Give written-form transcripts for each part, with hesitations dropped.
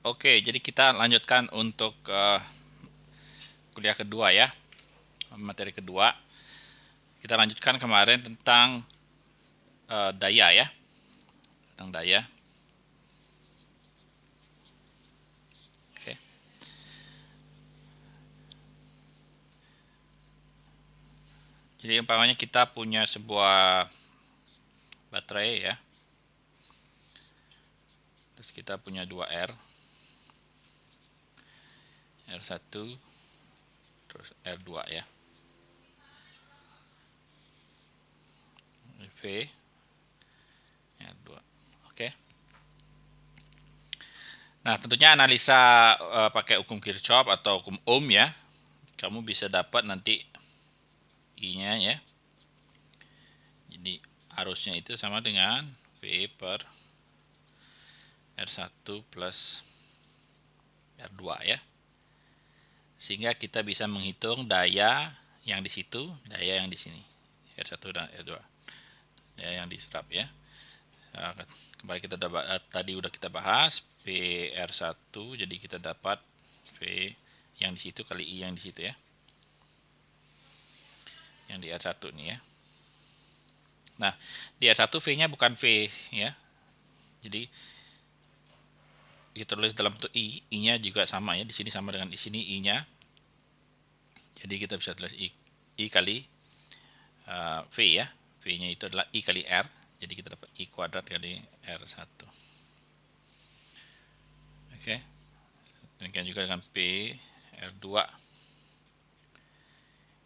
Oke, jadi kita lanjutkan untuk kuliah kedua ya, materi kedua. Kita lanjutkan kemarin tentang daya ya, tentang daya. Oke. Jadi umpamanya kita punya sebuah baterai ya, terus kita punya dua R1, terus R2 ya, V, R2. Oke. Nah, tentunya analisa pakai hukum Kirchhoff atau hukum Ohm ya. Kamu bisa dapat nanti I-nya ya. Jadi arusnya itu sama dengan V per R1 plus R2 ya. Sehingga kita bisa menghitung daya yang di situ, daya yang di sini. R1 dan R2. Daya yang diserap ya. Kembali kita tadi udah kita bahas PR1, jadi kita dapat V yang di situ kali I yang di situ ya. Yang di R1 nih ya. Nah, di R1 V-nya bukan V ya. Jadi kita tulis dalam bentuk I, I-nya juga sama ya. Di sini sama dengan di sini I-nya. Jadi kita bisa tulis I kali V ya. V-nya itu adalah I kali R. Jadi kita dapat I kuadrat kali R1. Oke. Demikian juga dengan P R2.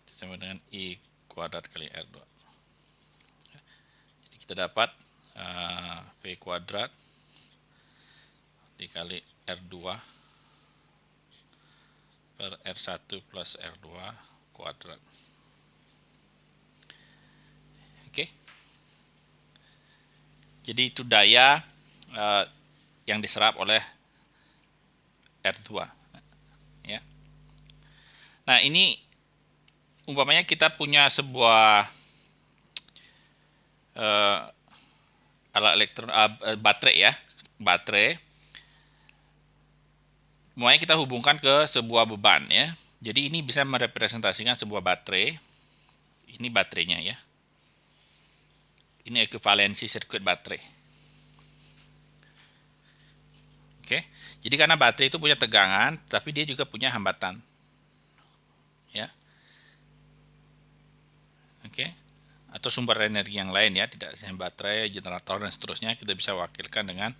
Itu sama dengan I kuadrat kali R2. Jadi kita dapat V kuadrat dikali R2 per R1 plus R2 kuadrat. Oke. Jadi itu daya yang diserap oleh R2 ya. Nah, ini umpamanya kita punya sebuah alat elektron baterai ya. Baterai mulai kita hubungkan ke sebuah beban ya. Jadi ini bisa merepresentasikan sebuah baterai. Ini baterainya ya. Ini ekuivalensi sirkuit baterai. Oke. Jadi karena baterai itu punya tegangan, tapi dia juga punya hambatan. Ya. Oke. Atau sumber energi yang lain ya, tidak hanya baterai, generator dan seterusnya, kita bisa wakilkan dengan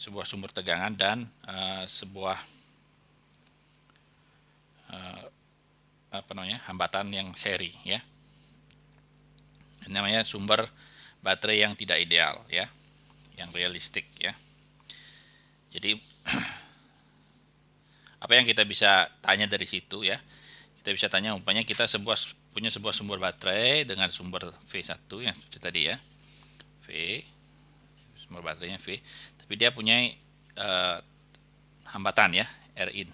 sebuah sumber tegangan dan sebuah hambatan yang seri ya. Ini namanya sumber baterai yang tidak ideal ya, yang realistik ya. Jadi apa yang kita bisa tanya dari situ ya, kita bisa tanya umpamanya kita punya sebuah sumber baterai dengan sumber V1 yang seperti tadi ya, V, sumber baterainya V, tapi dia punya hambatan ya, R in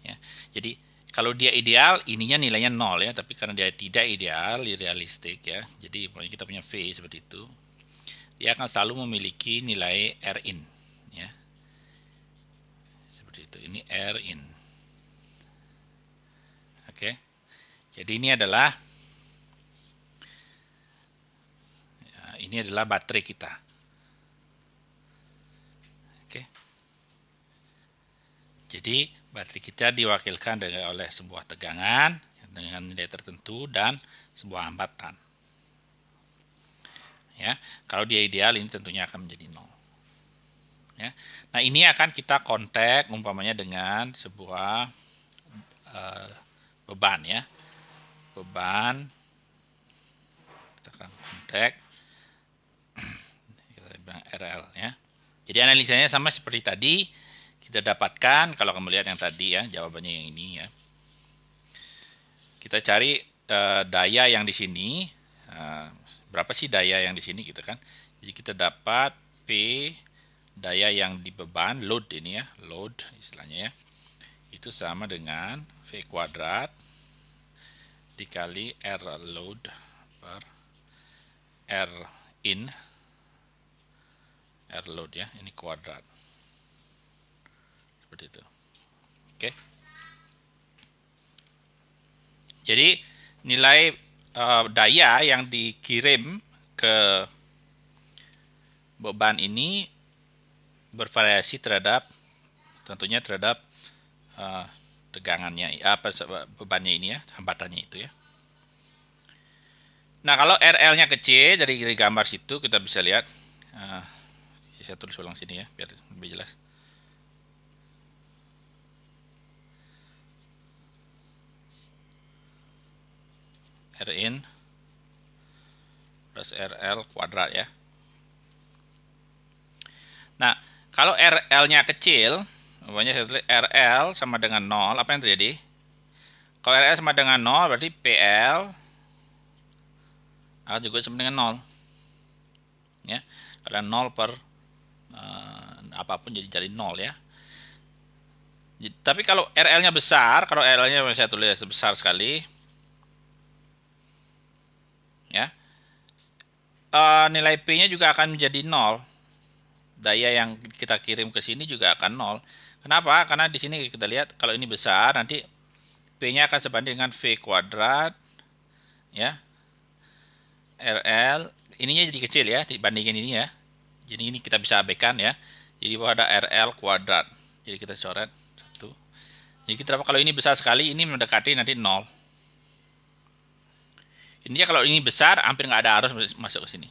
ya. Jadi kalau dia ideal, ininya nilainya 0 ya, tapi karena dia tidak ideal, realistik ya, jadi kita punya V seperti itu, dia akan selalu memiliki nilai R in ya, seperti itu. Ini R in. Oke, jadi ini adalah baterai kita. Oke, jadi baterai kita diwakilkan oleh sebuah tegangan dengan nilai tertentu dan sebuah hambatan. Ya, kalau dia ideal ini tentunya akan menjadi 0. Ya. Nah, ini akan kita kontak umpamanya dengan sebuah beban ya. Beban kita akan kontak kita bilang RL ya. Jadi analisanya sama seperti tadi. Kita dapatkan kalau kamu lihat yang tadi ya, jawabannya yang ini ya. Kita cari daya yang di sini. Berapa sih daya yang di sini gitu kan? Jadi kita dapat P daya yang di beban, load ini ya, load istilahnya ya. Itu sama dengan V kuadrat dikali R load per R in, R load ya, ini kuadrat. seperti itu. Oke. Jadi nilai daya yang dikirim ke beban ini bervariasi tentunya terhadap tegangannya, bebannya ini ya, hambatannya itu ya. Nah, kalau RL-nya kecil dari gambar situ kita bisa lihat. Saya tulis ulang sini ya biar lebih jelas. Rin plus RL kuadrat ya. Nah, kalau RL-nya kecil, umpamanya saya tulis RL sama dengan 0, apa yang terjadi? Kalau RL sama dengan 0 berarti PL juga sama dengan 0. Ya, karena 0 per apapun jadi 0 ya. Tapi kalau RL-nya besar, kalau RL-nya saya tulis besar sekali, ya, nilai P-nya juga akan menjadi 0. Daya yang kita kirim ke sini juga akan 0. Kenapa? Karena di sini kita lihat kalau ini besar, nanti P-nya akan sebanding dengan V kuadrat, ya, RL. Ininya jadi kecil ya dibandingin ini ya. Jadi ini kita bisa abaikan ya. Jadi ada RL kuadrat. Jadi kita coret satu. Jadi kita kalau ini besar sekali, ini mendekati nanti 0. Intinya kalau ini besar, hampir nggak ada arus masuk ke sini.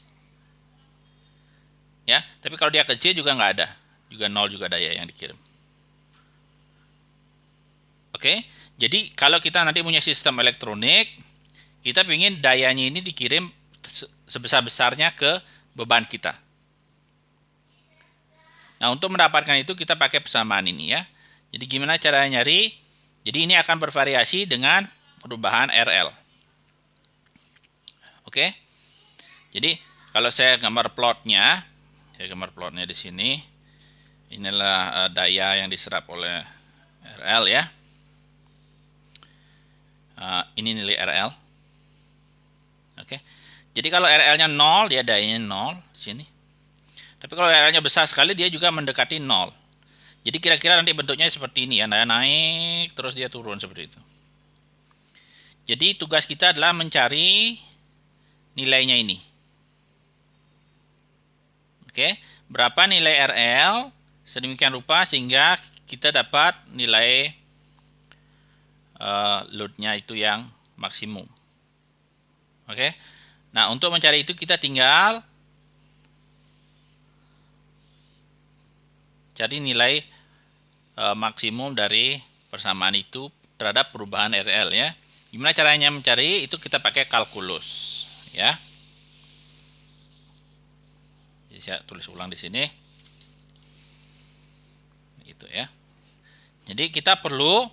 Ya, tapi kalau dia kecil juga nggak ada, juga 0 juga daya yang dikirim. Oke, jadi kalau kita nanti punya sistem elektronik, kita ingin dayanya ini dikirim sebesar-besarnya ke beban kita. Nah, untuk mendapatkan itu kita pakai persamaan ini ya. Jadi gimana caranya nyari? Jadi ini akan bervariasi dengan perubahan RL. Oke. Jadi kalau saya gambar plotnya, di sini. Inilah daya yang diserap oleh RL ya. Ini nilai RL. Oke. Jadi kalau RL-nya 0, dia dayanya 0 sini. Tapi kalau RL-nya besar sekali, dia juga mendekati 0. Jadi kira-kira nanti bentuknya seperti ini ya, naik terus dia turun seperti itu. Jadi tugas kita adalah mencari nilainya ini. Oke, berapa nilai RL sedemikian rupa sehingga kita dapat nilai load-nya itu yang maksimum. Oke. Nah, untuk mencari itu kita tinggal cari nilai maksimum dari persamaan itu terhadap perubahan RL ya. Gimana caranya mencari? Itu kita pakai kalkulus ya. Jadi saya tulis ulang di sini. Itu ya. Jadi kita perlu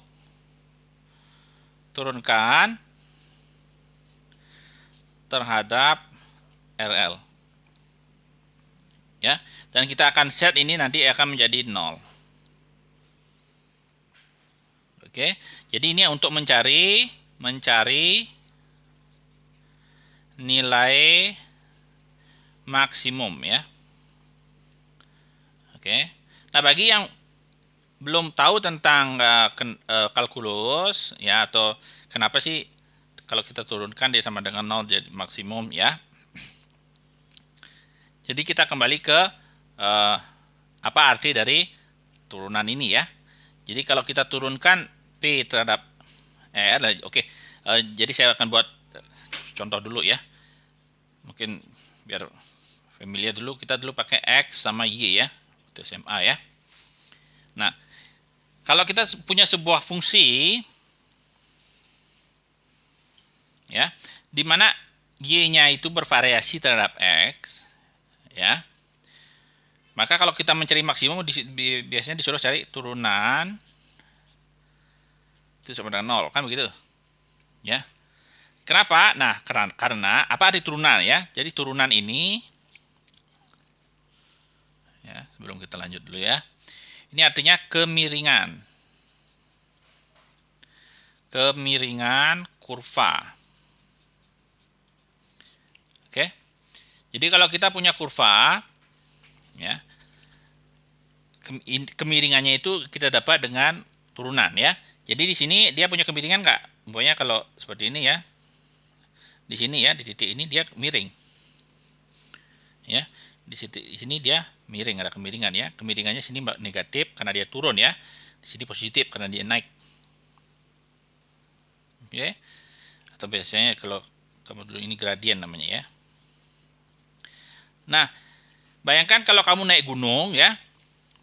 turunkan terhadap RL. Ya, dan kita akan set ini nanti akan menjadi 0. Oke. Jadi ini untuk mencari nilai maksimum ya. Oke. Nah, bagi yang belum tahu tentang kalkulus ya, atau kenapa sih kalau kita turunkan dia sama dengan 0 jadi maksimum ya. Jadi kita kembali ke apa arti dari turunan ini ya. Jadi kalau kita turunkan P terhadap R, oke. Jadi saya akan buat contoh dulu ya. Mungkin biar familiar dulu, kita dulu pakai X sama Y ya, itu SMA ya. Nah, kalau kita punya sebuah fungsi ya, di mana Y-nya itu bervariasi terhadap X ya. Maka kalau kita mencari maksimum biasanya disuruh cari turunan itu sama dengan 0 kan begitu. Ya. Kenapa? Nah, karena apa arti turunan ya? Jadi turunan ini ya, sebelum kita lanjut dulu ya. Ini artinya kemiringan. Kemiringan kurva. Oke. Jadi kalau kita punya kurva ya. kemiringannya itu kita dapat dengan turunan ya. Jadi di sini dia punya kemiringan nggak? Pokoknya kalau seperti ini ya, di sini ya, di titik ini dia miring, ya. Di sini dia miring, ada kemiringan ya. Kemiringannya sini negatif karena dia turun ya. Di sini positif karena dia naik. Oke. Atau biasanya kalau kamu dulu ini gradien namanya ya. Nah, bayangkan kalau kamu naik gunung ya,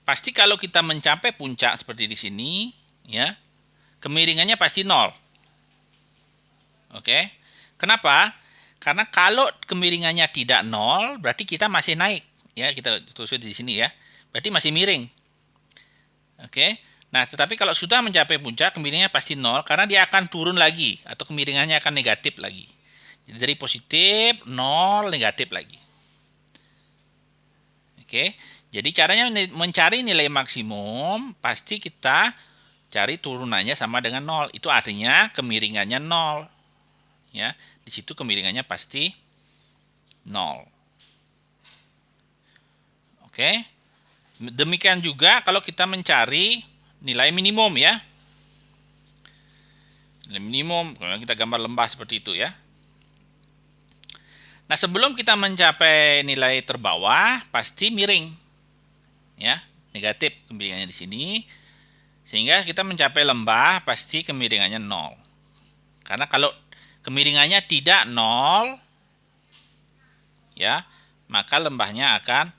pasti kalau kita mencapai puncak seperti di sini ya, kemiringannya pasti nol. Oke. Kenapa? Karena kalau kemiringannya tidak nol, berarti kita masih naik. Ya, kita tulis di sini ya. Berarti masih miring. Oke. Nah, tetapi kalau sudah mencapai puncak, kemiringannya pasti nol karena dia akan turun lagi atau kemiringannya akan negatif lagi. Jadi dari positif, nol, negatif lagi. Oke. Jadi caranya mencari nilai maksimum, pasti kita cari turunannya sama dengan nol. Itu artinya kemiringannya nol. Ya, di situ kemiringannya pasti nol. Oke. Demikian juga kalau kita mencari nilai minimum ya. Nilai minimum, kalau kita gambar lembah seperti itu ya. Nah, sebelum kita mencapai nilai terbawah, pasti miring. Ya, negatif kemiringannya di sini. Sehingga kita mencapai lembah, pasti kemiringannya nol. Karena kalau kemiringannya tidak nol, ya, maka lembahnya akan